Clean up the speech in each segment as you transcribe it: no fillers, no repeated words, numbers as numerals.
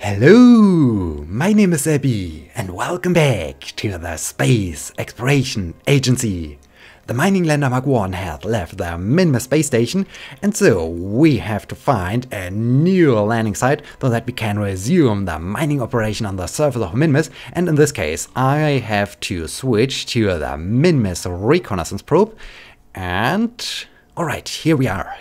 Hello, my name is Abby and welcome back to the Space Exploration Agency. The Mining Lander Mk1 has left the Minmus space station, and so we have to find a new landing site so that we can resume the mining operation on the surface of Minmus. And in this case I have to switch to the Minmus reconnaissance probe. And alright, here we are,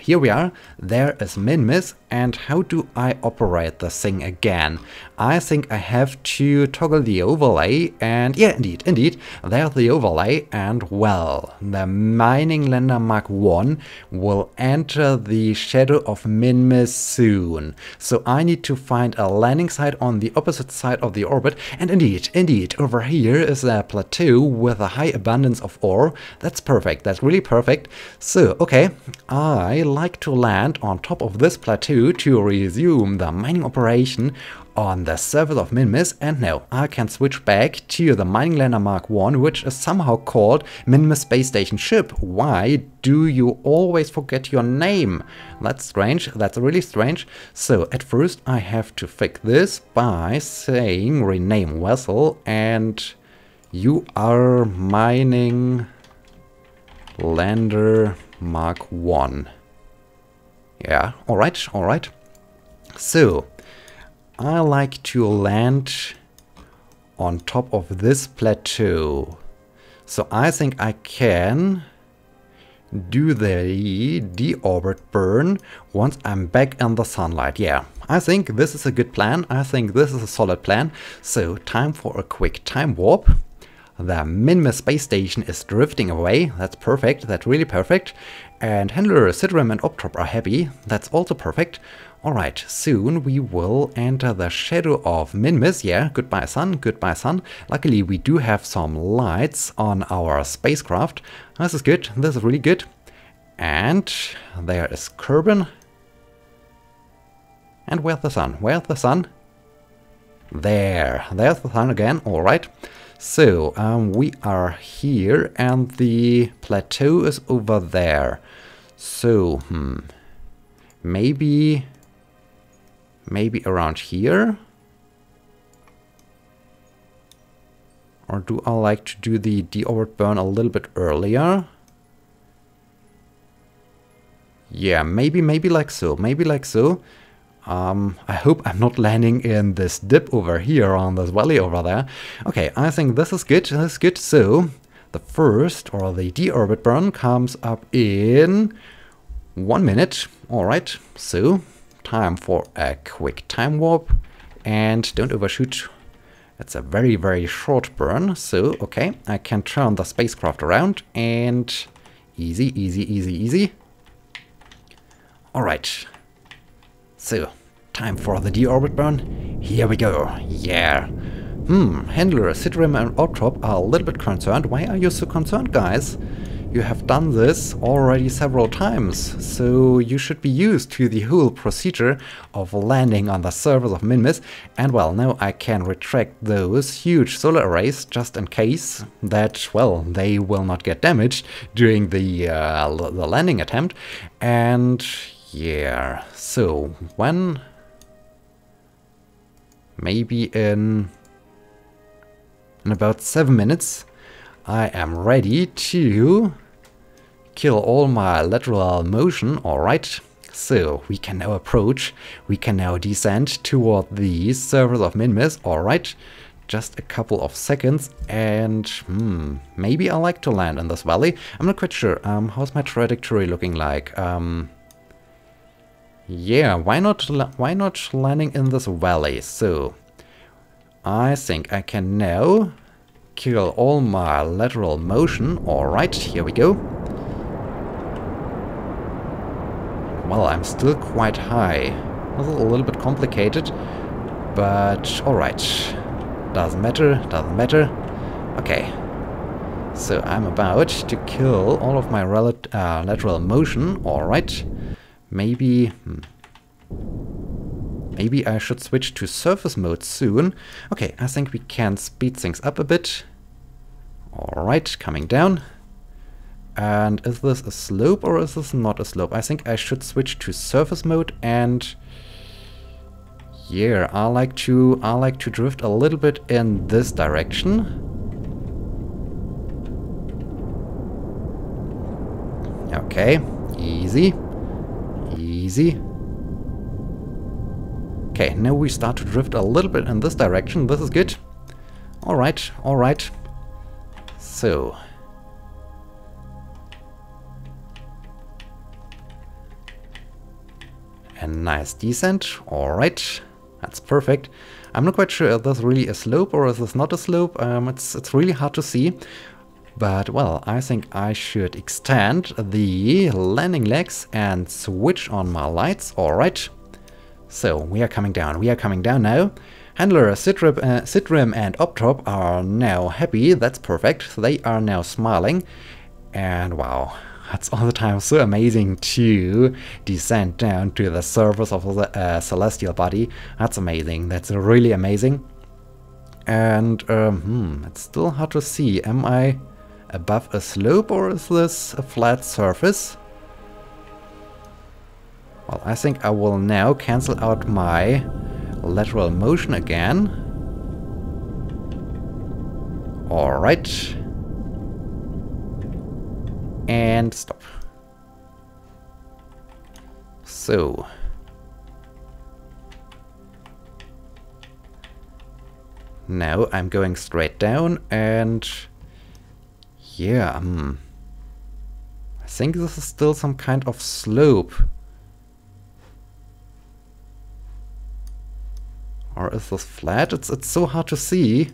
there is Minmus. And how do I operate this thing again? I think I have to toggle the overlay, and yeah, indeed, there's the overlay, and well, the Mining Lander Mk1 will enter the shadow of Minmus soon. So I need to find a landing site on the opposite side of the orbit, and indeed, over here is a plateau with a high abundance of ore. That's perfect, that's really perfect. So, okay, I like to land on top of this plateau to resume the mining operation on the surface of Minmus, and now I can switch back to the Mining Lander Mk1, which is somehow called Minmus Space Station Ship. Why do you always forget your name? That's strange, that's really strange. So at first I have to fix this by saying rename vessel, and you are Mining Lander Mk1. Yeah, alright. So, I like to land on top of this plateau. So I think I can do the deorbit burn once I'm back in the sunlight. Yeah, I think this is a good plan. I think this is a solid plan. So, time for a quick time warp. The Minmus space station is drifting away. That's perfect, that's really perfect. And Handler, Sidram and Optrop are happy. That's also perfect. Alright, soon we will enter the shadow of Minmus. Yeah, goodbye sun. Luckily we do have some lights on our spacecraft. This is good, this is really good. And there is Kerbin. And where's the sun? There's the sun again, alright. So, we are here and the plateau is over there. So, maybe around here? Or do I like to do the deorbit burn a little bit earlier? Yeah, maybe like so. I hope I'm not landing in this dip over here on this valley over there. Okay, I think this is good, So, the first, or the deorbit burn, comes up in 1 minute. Alright, so, time for a quick time warp. And don't overshoot. It's a very short burn. So, okay, I can turn the spacecraft around and easy. Alright. So, time for the deorbit burn. Here we go. Yeah. Handler, Sidram and Optrop are a little bit concerned. Why are you so concerned, guys? You have done this already several times, so you should be used to the whole procedure of landing on the surface of Minmus. And well, now I can retract those huge solar arrays just in case that, well, they will not get damaged during the landing attempt. And yeah, so when maybe in about 7 minutes I am ready to kill all my lateral motion. Alright, so we can now approach, we can now descend toward the surface of Minmus. Alright, just a couple of seconds, and maybe I like to land in this valley. I'm not quite sure. How's my trajectory looking like? Yeah, why not landing in this valley? So, I think I can now kill all my lateral motion. Alright, here we go. Well, I'm still quite high. This is a little bit complicated, but alright. Doesn't matter. Okay. So, I'm about to kill all of my lateral motion. Alright. Maybe I should switch to surface mode soon. Okay, I think we can speed things up a bit. Alright, coming down. And is this a slope or is this not a slope? I think I should switch to surface mode, and yeah, I like to drift a little bit in this direction. Okay, easy, easy. Okay, now we start to drift a little bit in this direction. This is good. All right, all right. So. A nice descent. All right, that's perfect. I'm not quite sure if this really a slope or is this not a slope. It's really hard to see. But, well, I think I should extend the landing legs and switch on my lights. All right. So, we are coming down. We are coming down now. Handler, Sidrim and Optop are now happy. That's perfect. They are now smiling. And, wow. It's all the time so amazing to descend down to the surface of the celestial body. That's amazing. That's really amazing. And it's still hard to see. Am I above a slope or is this a flat surface? Well, I think I will now cancel out my lateral motion again. All right. And stop. So. Now I'm going straight down and yeah, I think this is still some kind of slope. Or is this flat? It's so hard to see.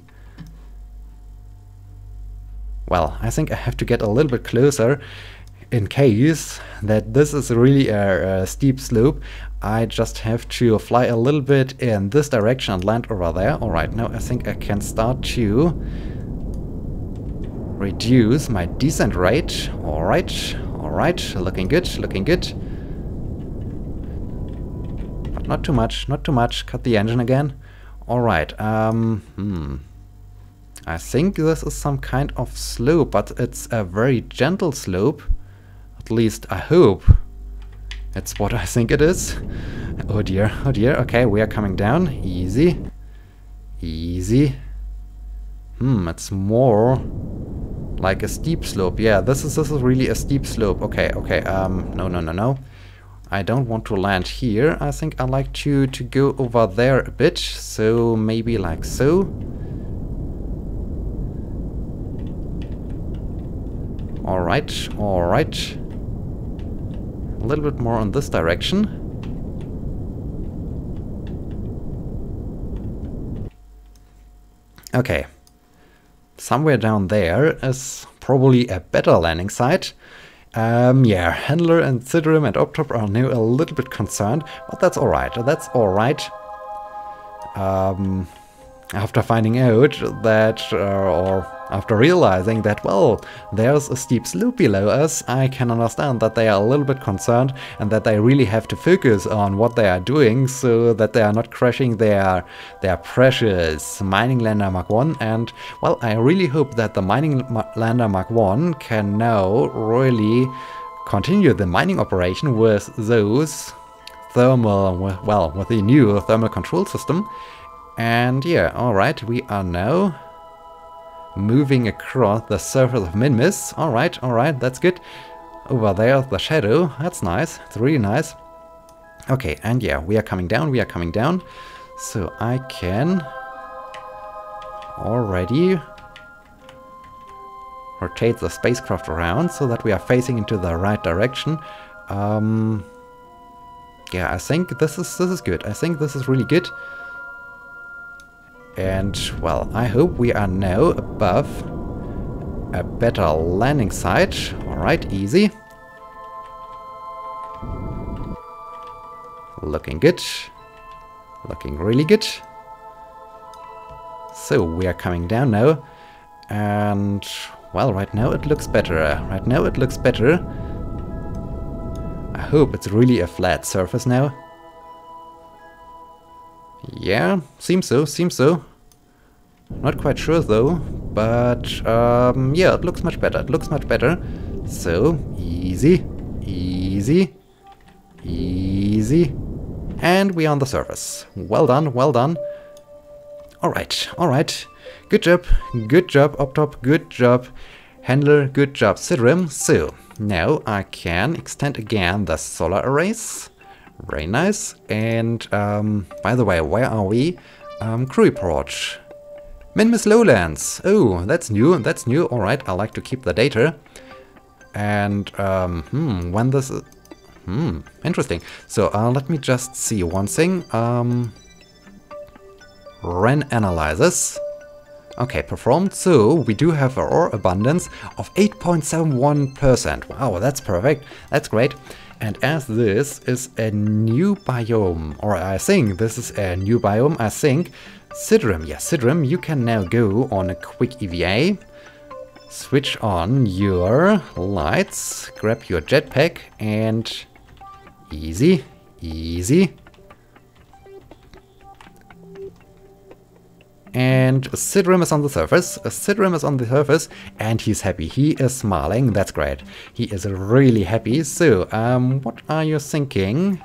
Well, I think I have to get a little bit closer in case that this is really a steep slope. I just have to fly a little bit in this direction and land over there. Alright, now I think I can start to reduce my descent rate. Alright, alright, looking good, looking good. But not too much, not too much. Cut the engine again. Alright, I think this is some kind of slope, but it's a very gentle slope. At least I hope. It's what I think it is. Oh dear, oh dear. Okay, we are coming down. Easy. Easy. It's more like a steep slope. Yeah, this is really a steep slope. Okay, okay. No. I don't want to land here. I think I like to go over there a bit. So maybe like so. Alright, alright. A little bit more on this direction. Okay. Somewhere down there is probably a better landing site. Yeah, Handler and Sidrim and Optop are now a little bit concerned, but that's alright, that's alright. After finding out that, or after realizing that, well, there's a steep slope below us, I can understand that they are a little bit concerned and that they really have to focus on what they are doing so that they are not crashing their precious Mining Lander Mk1. And, well, I really hope that the Mining Lander Mk1 can now really continue the mining operation with those thermal, with the new thermal control system. And yeah, alright, we are now moving across the surface of Minmus. Alright, that's good. Over there, the shadow. That's nice. It's really nice. Okay, and yeah, we are coming down. So I can already rotate the spacecraft around so that we are facing into the right direction. Yeah, I think this is good. I think this is really good. And, well, I hope we are now above a better landing site. Alright, easy. Looking good. Looking really good. So, we are coming down now. And, well, right now it looks better. I hope it's really a flat surface now. Yeah, seems so. Not quite sure though, but yeah, it looks much better. So, easy. And we are on the surface. Well done, well done. Alright, alright. Good job, Optop, good job. Handler, good job, Sidrim. So, now I can extend again the solar arrays. Very nice. And, by the way, where are we? Crew report. Minmus Lowlands. Oh, that's new, that's new. Alright, I like to keep the data. And, when this is... interesting. So, let me just see one thing. Ren analysis. Okay, performed. So, we do have an ore abundance of 8.71%. Wow, that's perfect. That's great. And as this is a new biome, or I think this is a new biome, I think, Sidrim, yes, Sidrim, you can now go on a quick EVA, switch on your lights, grab your jetpack, and easy, easy. And Sidrim is on the surface. Sidrim is on the surface, and he's happy. He is smiling. That's great. He is really happy. So, what are you thinking?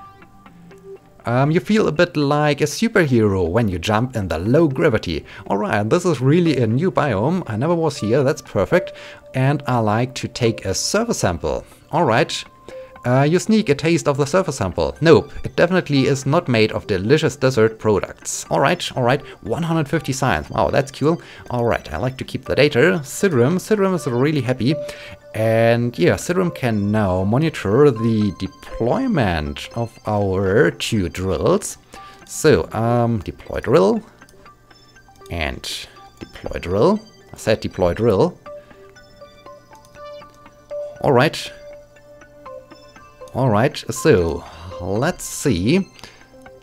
You feel a bit like a superhero when you jump in the low gravity. Alright, this is really a new biome. I never was here. That's perfect. And I like to take a surface sample. Alright. You sneak a taste of the surface sample. Nope, it definitely is not made of delicious desert products. Alright, alright, 150 science. Wow, that's cool. Alright, I like to keep the data. Sidrim is really happy. And yeah, Sidrim can now monitor the deployment of our 2 drills. So, deploy drill. And deploy drill. I said deploy drill. Alright. Alright, so let's see.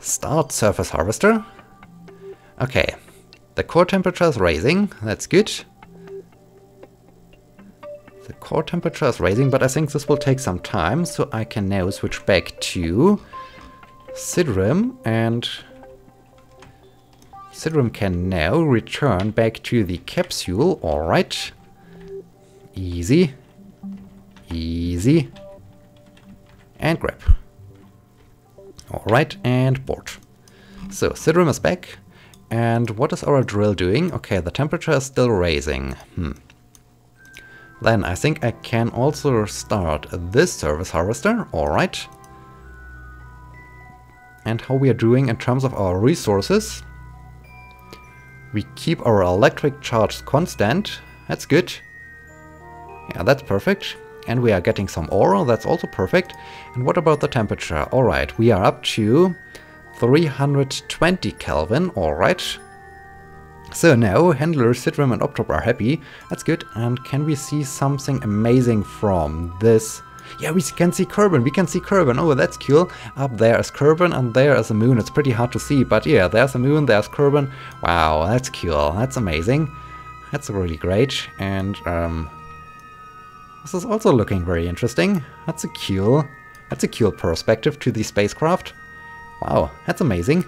Start surface harvester. Okay, the core temperature is rising, that's good. The core temperature is rising, but I think this will take some time, so I can now switch back to Sidrim, and Sidrim can now return back to the capsule. Alright. Easy. Easy. And grab. Alright, and board. So, Sidrim is back. And what is our drill doing? Okay, the temperature is still rising. Then I think I can also start this surface harvester. Alright. And how we are doing in terms of our resources. We keep our electric charge constant. That's good. Yeah, that's perfect. And we are getting some ore, that's also perfect. And what about the temperature? Alright, we are up to 320 Kelvin, alright. So now, Handler, Sidrim and Optop are happy, that's good. And can we see something amazing from this? Yeah, we can see Kerbin, oh that's cool. Up there is Kerbin and there is a moon, it's pretty hard to see, but yeah, there's a moon, there's Kerbin. Wow, that's cool, that's amazing. That's really great, and this is also looking very interesting. That's a cool perspective to the spacecraft. Wow, that's amazing.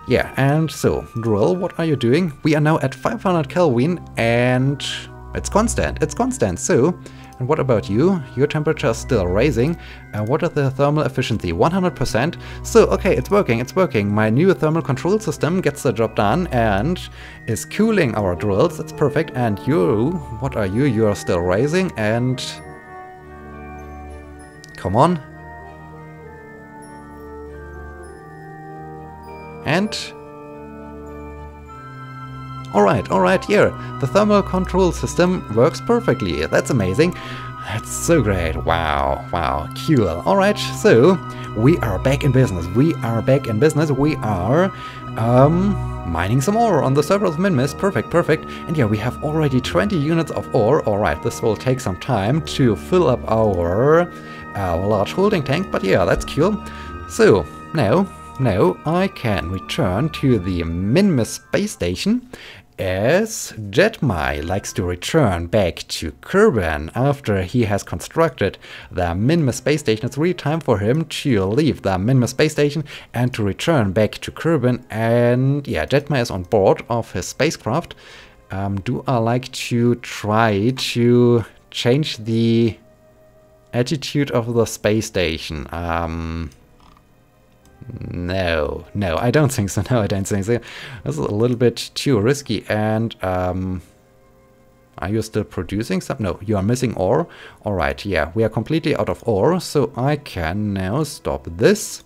Yeah, and so, drill, what are you doing? We are now at 500 Kelvin and it's constant, so, and what about you? Your temperature is still rising. What is the thermal efficiency? 100%. So, okay, it's working. My new thermal control system gets the job done and is cooling our drills. That's perfect. And you, what are you? You are still rising and... Come on. And... Alright, here. The thermal control system works perfectly. That's amazing. That's so great. Wow, cool. Alright, so we are back in business. We are mining some ore on the surface of Minmus. Perfect. And yeah, we have already 20 units of ore. Alright, this will take some time to fill up our large holding tank, but yeah, that's cool. So, now I can return to the Minmus space station, as Jedmy likes to return back to Kerbin after he has constructed the Minmus space station. It's really time for him to leave the Minmus space station and to return back to Kerbin. And yeah, Jedmy is on board of his spacecraft. Do I like to try to change the attitude of the space station? No, no, I don't think so. No, I don't think so. This is a little bit too risky. And are you still producing some? No, you are missing ore. All right, yeah, we are completely out of ore, so I can now stop this.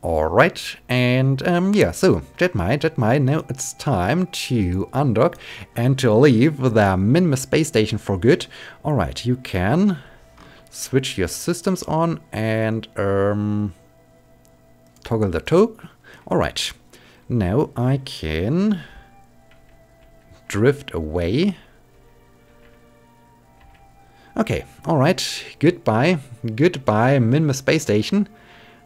All right, and yeah, so Jedmy, now it's time to undock and to leave the Minmus space station for good. All right, you can switch your systems on and toggle the token. All right, now I can drift away. Okay, all right, goodbye Minmus space station.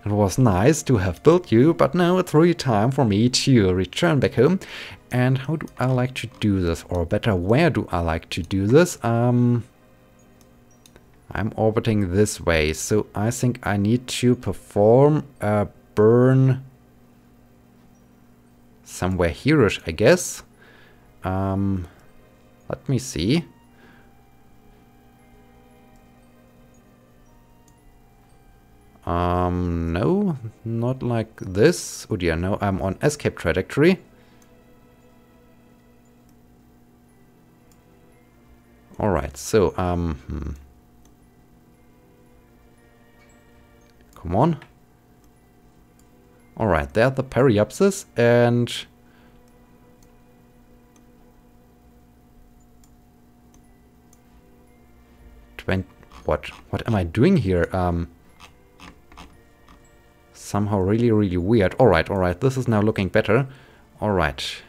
It was nice to have built you, but now it's really time for me to return back home. And how do I like to do this? Or better, where do I like to do this? I'm orbiting this way, so I think I need to perform a burn somewhere here-ish, I guess. Let me see. No, not like this. Oh dear, no, I'm on escape trajectory. Alright, so, come on. Alright, there are the periapsis, and what am I doing here? Somehow really weird. Alright, this is now looking better. Alright.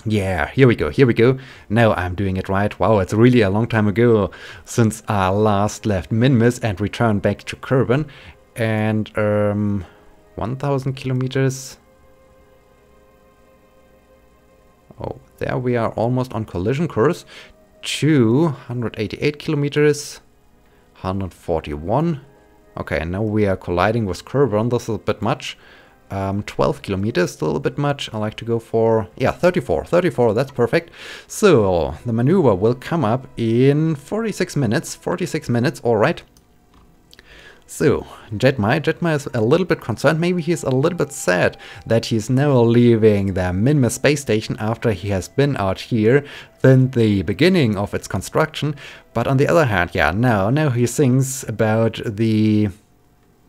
Yeah, here we go. Now I'm doing it right. Wow, it's really a long time ago since I last left Minmus and returned back to Kerbin. And 1000 kilometers. Oh, there we are almost on collision course. 288 kilometers. 141. Okay, now we are colliding with Kerbin. This is a bit much. 12 kilometers, still a bit much. I like to go for, yeah, 34, that's perfect. So, the maneuver will come up in 46 minutes, all right. So, Jedmy is a little bit concerned. Maybe he's a little bit sad that he's now leaving the Minmus space station after he has been out here since the beginning of its construction. But on the other hand, yeah, now he thinks about the,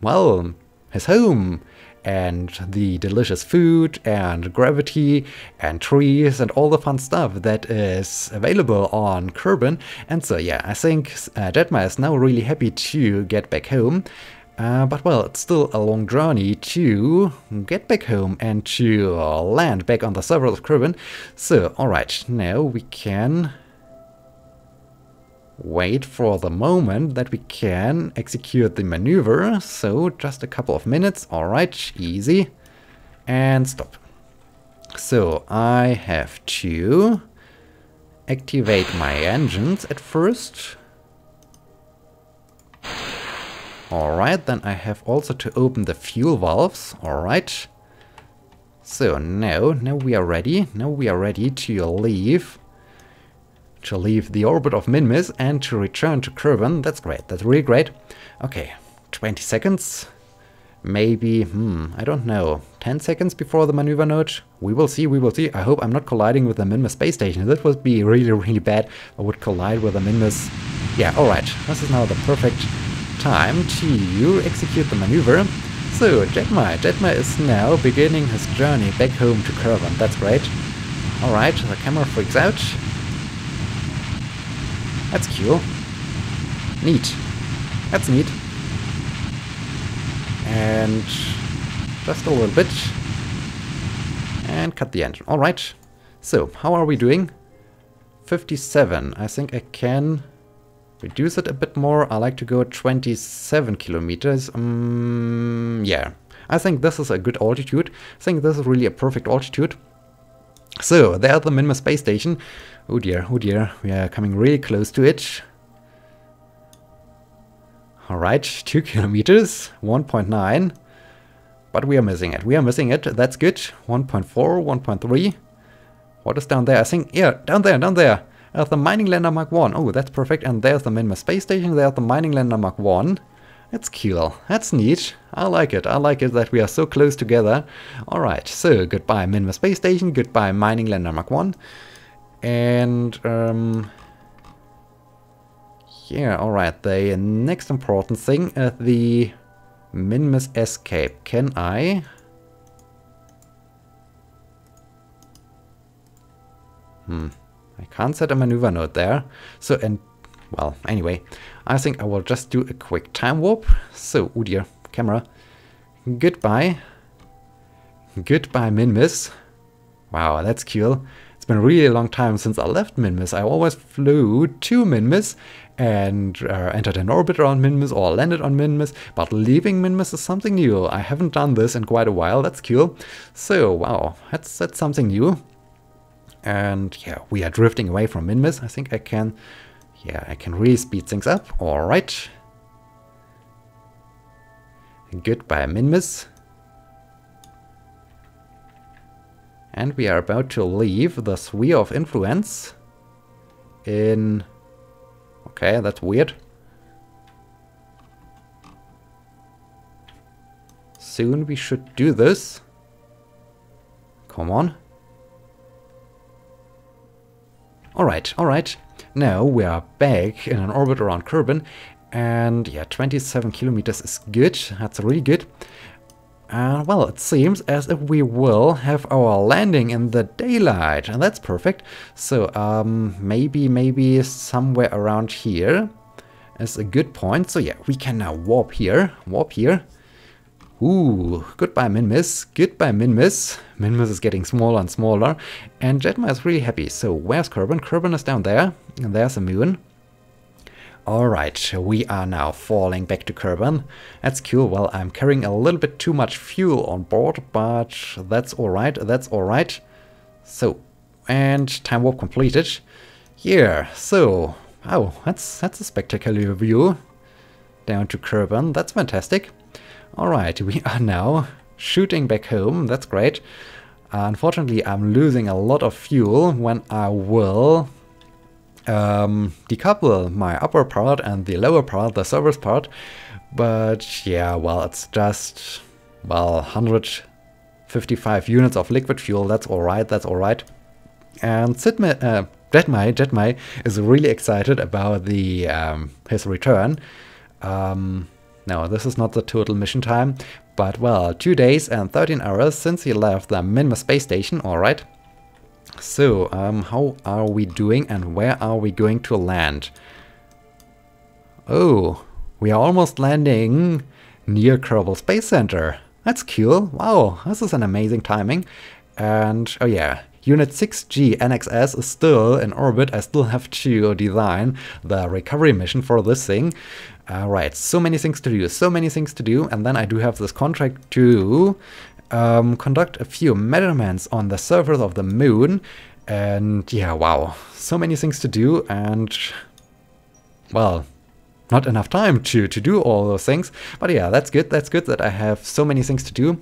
well, his home and the delicious food and gravity and trees and all the fun stuff that is available on Kerbin. And so yeah, I think Jedmy is now really happy to get back home. But well, it's still a long journey to get back home and to land back on the surface of Kerbin. So alright, now we can wait for the moment that we can execute the maneuver. So just a couple of minutes. Alright, easy. And stop. So I have to activate my engines at first. Alright, then I have also to open the fuel valves. Alright. So now we are ready. Now we are ready to leave the orbit of Minmus and to return to Kerbin. That's great. That's really great. Okay, 20 seconds. Maybe, I don't know, 10 seconds before the maneuver node. We will see. I hope I'm not colliding with the Minmus space station. That would be really bad. I would collide with the Minmus. Yeah, alright. This is now the perfect time to execute the maneuver. So, Jedmy is now beginning his journey back home to Kerbin. That's great. Alright, the camera freaks out. That's cool. Neat. That's neat. And just a little bit. And cut the engine. Alright. So, how are we doing? 57. I think I can reduce it a bit more. I like to go 27 kilometers. Yeah. I think this is a good altitude. I think this is really a perfect altitude. So, there's the Minmus space station. Oh dear, we are coming really close to it. Alright, 2 kilometers, 1.9. But we are missing it, that's good. 1.4, 1.3. What is down there? I think, yeah, down there. There's the Mining Lander Mk1. Oh, that's perfect. And there's the Minmus space station, there's the Mining Lander Mk1. That's cool. That's neat. I like it. I like it that we are so close together. Alright, so goodbye Minmus Space Station, goodbye Mining Lander Mk1. And, yeah, alright, the next important thing is the Minmus escape. Can I... I can't set a maneuver node there. So, and, well, anyway, I think I will just do a quick time warp. So, oh dear, camera. Goodbye. Goodbye, Minmus. Wow, that's cool. It's been a really long time since I left Minmus. I always flew to Minmus and entered an orbit around Minmus or landed on Minmus, but leaving Minmus is something new. I haven't done this in quite a while. That's cool. So, wow, that's something new. And yeah, we are drifting away from Minmus. I think I can, yeah, I can really speed things up. All right. Goodbye, Minmus. And we are about to leave the sphere of influence in... Okay, that's weird. Soon we should do this. Come on. Alright, alright. Now we are back in an orbit around Kerbin. And yeah, 27 kilometers is good. That's really good. Well, it seems as if we will have our landing in the daylight. And that's perfect. So, maybe somewhere around here is a good point. So yeah, we can now warp here. Warp here. Ooh, goodbye Minmus, goodbye Minmus. Minmus is getting smaller and smaller, and Jedmy is really happy. So where's Kerbin? Kerbin is down there, and there's the moon. Alright, we are now falling back to Kerbin. That's cool. Well, I'm carrying a little bit too much fuel on board, but that's alright, that's alright. So, and time warp completed. Yeah, so, oh, that's a spectacular view down to Kerbin. That's fantastic. Alright, we are now shooting back home. That's great. Unfortunately, I'm losing a lot of fuel when I will decouple my upper part and the lower part, the service part. But yeah, well, it's just, well, 155 units of liquid fuel. That's alright, that's alright. And Jedmy is really excited about the his return. No, this is not the total mission time, but well, 2 days and 13 hours since he left the Minmus space station, alright. So, how are we doing and where are we going to land? Oh, we are almost landing near Kerbal Space Center. That's cool. Wow, this is an amazing timing. And, oh yeah, Unit 6G NXS is still in orbit. I still have to design the recovery mission for this thing. Right, so many things to do, so many things to do. And then I do have this contract to conduct a few measurements on the surface of the moon. And yeah, wow, so many things to do. And, well, not enough time to do all those things. But yeah, that's good that I have so many things to do.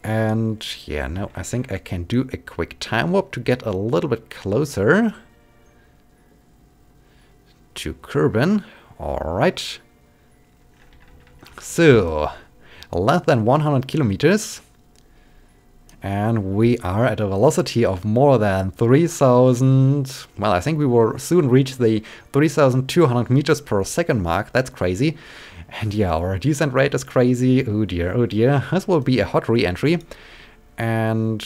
And yeah, now I think I can do a quick time warp to get a little bit closer to Kerbin. Alright. So, less than 100 kilometers. And we are at a velocity of more than 3,000. Well, I think we will soon reach the 3,200 meters per second mark. That's crazy. And yeah, our descent rate is crazy. Oh dear, oh dear. This will be a hot re-entry. And,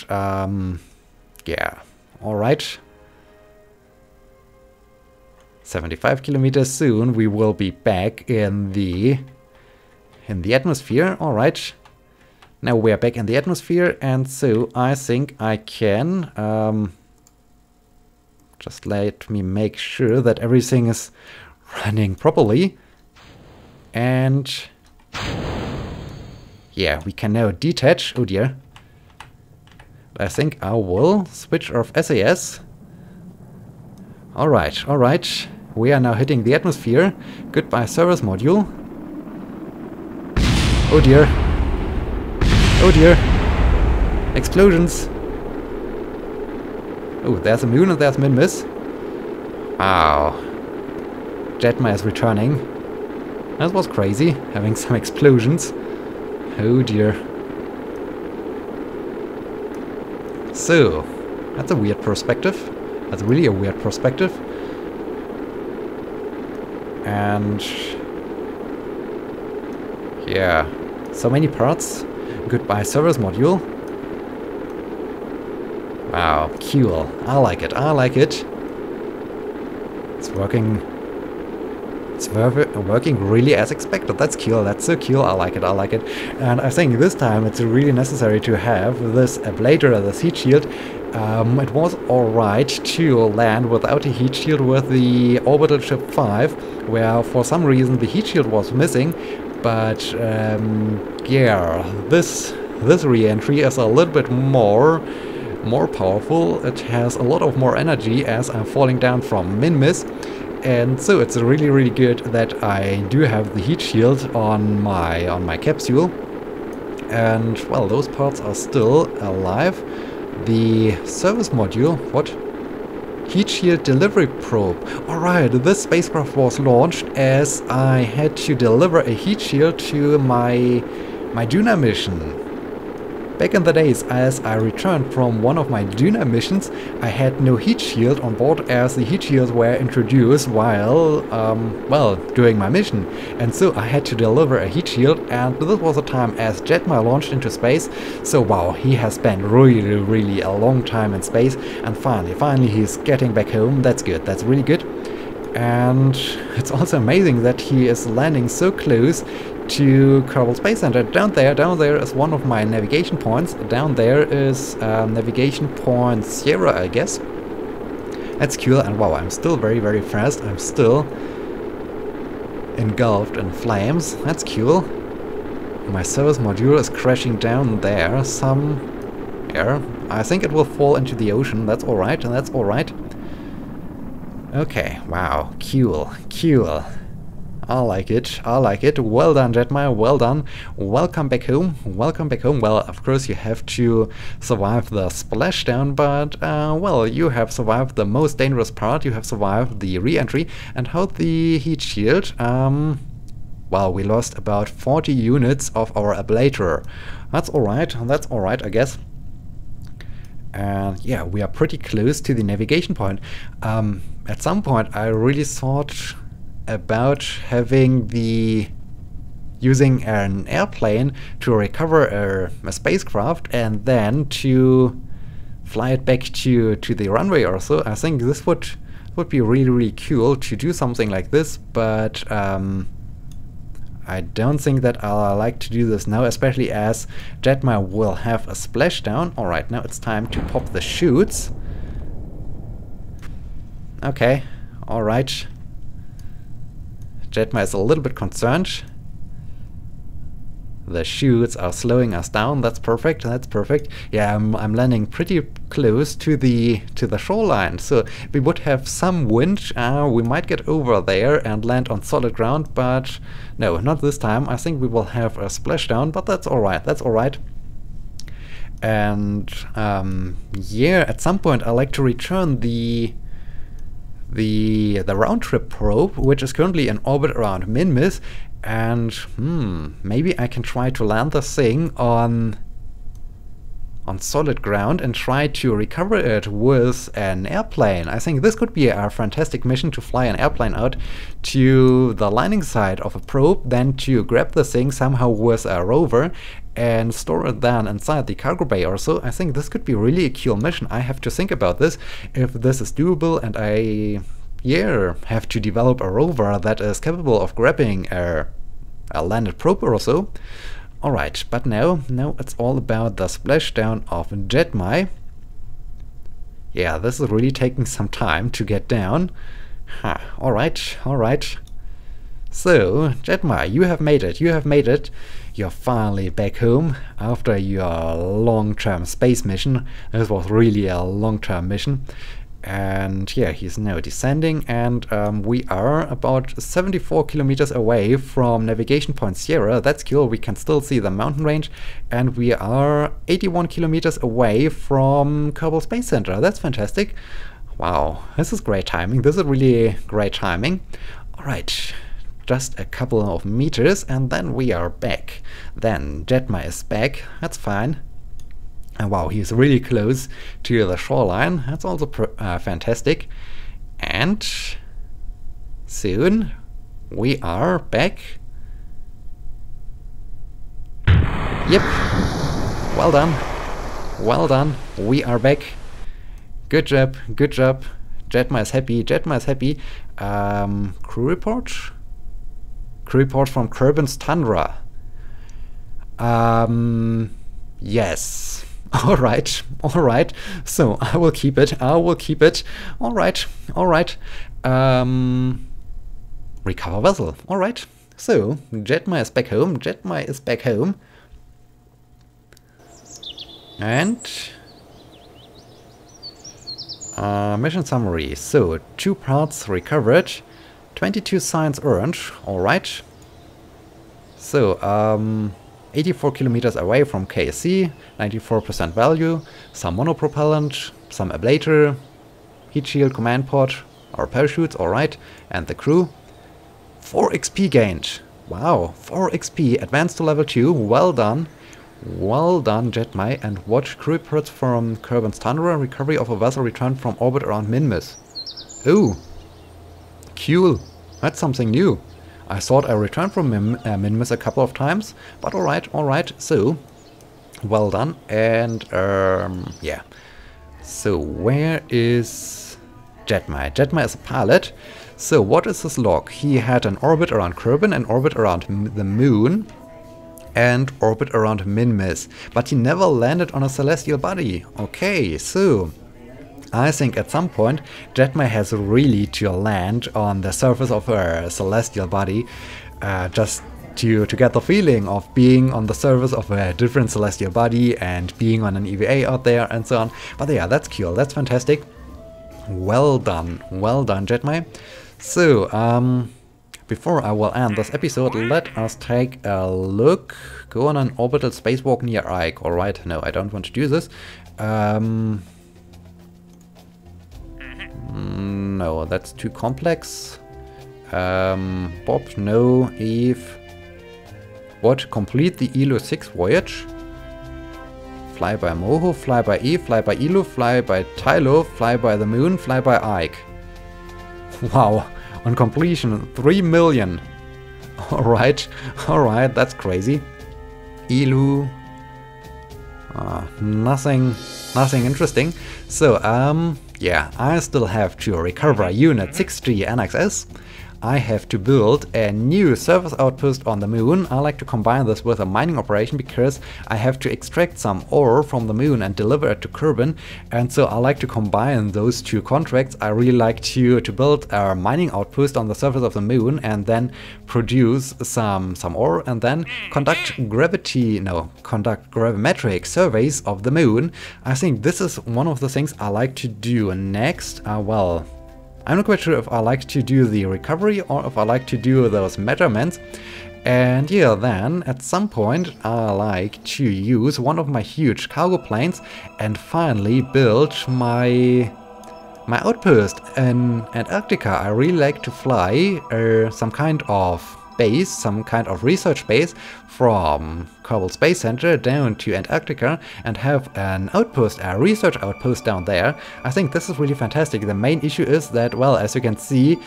yeah. Alright. 75 kilometers soon. We will be back in the atmosphere. Alright. Now we are back in the atmosphere. And so I think I can... just let me make sure that everything is running properly. And yeah, we can now detach. Oh dear. I think I will switch off SAS. Alright, alright. We are now hitting the atmosphere. Goodbye service module. Oh dear. Oh dear. Explosions. Oh, there's a moon and there's Minmus. Wow. Jedmy is returning. That was crazy, having some explosions. Oh dear. So, that's a weird perspective. That's really a weird perspective. And yeah, so many parts. Goodbye service module. Wow, cool. I like it. I like it. It's working. It's working really as expected. That's cool. That's so cool. I like it. I like it. And I think this time it's really necessary to have this ablator, this heat shield. It was alright to land without a heat shield with the orbital ship 5, where for some reason the heat shield was missing. But yeah, this re-entry is a little bit more powerful. It has a lot of more energy as I'm falling down from Minmus. And so it's really, really good that I do have the heat shield on my capsule. And well, those parts are still alive. The service module, what? Heat shield delivery probe. Alright, this spacecraft was launched as I had to deliver a heat shield to my Duna mission. Back in the days, as I returned from one of my Duna missions, I had no heat shield on board as the heat shields were introduced while, well, doing my mission. And so I had to deliver a heat shield, and this was a time as Jedmy launched into space. So wow, he has spent really a long time in space, and finally he's getting back home. That's good, that's really good. And it's also amazing that he is landing so close to Kerbal Space Center. Down there is one of my navigation points. Down there is navigation point Sierra, I guess. That's cool, and wow, I'm still very fast. I'm still engulfed in flames. That's cool. My service module is crashing down there somewhere. I think it will fall into the ocean. That's alright, and that's alright. Okay, wow, cool. I like it. Well done, Jedmy, well done. Welcome back home. Well, of course you have to survive the splashdown, but, well, you have survived the most dangerous part. You have survived the re-entry. And how'd the heat shield? Well, we lost about 40 units of our ablator. That's alright, I guess. And yeah, we are pretty close to the navigation point. At some point I really thought about using an airplane to recover a spacecraft and then to fly it back to the runway or so. I think this would be really cool to do something like this, but I don't think that I'll like to do this now, especially as Jedmy will have a splashdown. Alright, now it's time to pop the chutes. Okay, alright. Jedmy is a little bit concerned. The chutes are slowing us down. That's perfect. Yeah, I'm landing pretty close to the shoreline, so we would have some wind. We might get over there and land on solid ground, but no, not this time. I think we will have a splashdown, but that's alright. And yeah, at some point I like to return the round trip probe, which is currently in orbit around Minmus. And maybe I can try to land the thing on solid ground and try to recover it with an airplane. I think this could be a fantastic mission, to fly an airplane out to the landing site of a probe, then to grab the thing somehow with a rover and store it then inside the cargo bay or so. I think this could be really a cool mission. I have to think about this, if this is doable, and I have to develop a rover that is capable of grabbing a landed probe or so. Alright, but now it's all about the splashdown of Jedmy. Yeah, this is really taking some time to get down. Alright. So, Jedmy, you have made it. You're finally back home after your long-term space mission. This was really a long-term mission. And yeah, he's now descending, and we are about 74 kilometers away from navigation point Sierra. That's cool, we can still see the mountain range, and we are 81 kilometers away from Kerbal Space Center. That's fantastic. Wow, this is great timing. This is really great timing. Alright, just a couple of meters, and then we are back. Then Jedmy is back, that's fine. And wow, he's really close to the shoreline, that's also fantastic. And soon we are back. Yep, well done, well done, we are back. Good job, good job. Jedmy is happy, Jedmy is happy. Crew report? Crew report from Kerbin's Tundra. Yes. Alright, alright. So I will keep it, I will keep it. Alright, alright. Recover vessel, alright. So Jedmy is back home, Jedmy is back home. And mission summary. So 2 parts recovered, 22 science earned, alright. So 84 kilometers away from KSC, 94% value, some monopropellant, some ablator, heat shield, command pod, our parachutes, alright, and the crew. 4 XP gained. Wow, 4 XP, advanced to level 2, well done. Well done, Jedmy, and watch crew reports from Kerbin's Tundra, recovery of a vessel returned from orbit around Minmus. Oh, cool, that's something new. I thought I returned from Minmus a couple of times, but alright, so, well done, and yeah. So, where is Jedmy? Jedmy is a pilot, so what is his log? He had an orbit around Kerbin, an orbit around the moon, and orbit around Minmus, but he never landed on a celestial body. Okay, so I think at some point Jedmy has really to land on the surface of a celestial body, just to get the feeling of being on the surface of a different celestial body and being on an EVA out there and so on. But yeah, that's cool, that's fantastic. Well done, Jedmy. So, before I will end this episode, let us take a look. Go on an orbital spacewalk near Ike. Alright, no, I don't want to do this. No, that's too complex. Bob, no. Eve. What? Complete the ELO 6 voyage? Fly by Moho, fly by Eve, fly by Elo, fly by Tylo, fly by the moon, fly by Ike. Wow. On completion, 3 million. Alright, that's crazy. Elu. Nothing interesting. So, yeah, I still have to recover Unit 6G NXS. I have to build a new surface outpost on the moon. I like to combine this with a mining operation because I have to extract some ore from the moon and deliver it to Kerbin, and so I like to combine those 2 contracts. I really like to build a mining outpost on the surface of the moon and then produce some ore and then conduct gravimetric surveys of the moon. I think this is one of the things I like to do next. Well, I'm not quite sure if I like to do the recovery or if I like to do those measurements. And yeah, then at some point I like to use one of my huge cargo planes and finally build my outpost in Antarctica. I really like to fly some kind of base, some kind of research base from Kerbal Space Center down to Antarctica and have an outpost, a research outpost down there. I think this is really fantastic. The main issue is that, well, as you can see,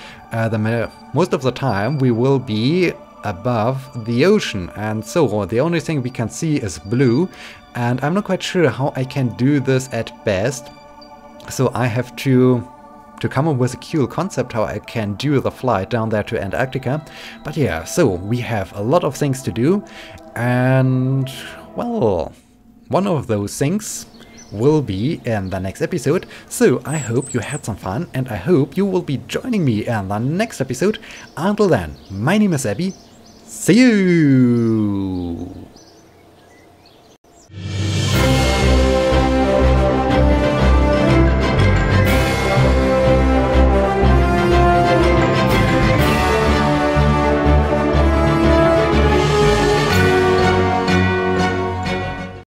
most of the time we will be above the ocean, and so the only thing we can see is blue, and I'm not quite sure how I can do this at best. So I have to come up with a cool concept how I can do the flight down there to Antarctica. But yeah, so we have a lot of things to do, and well, one of those things will be in the next episode. So I hope you had some fun, and I hope you will be joining me in the next episode. Until then, my name is Abby. See you!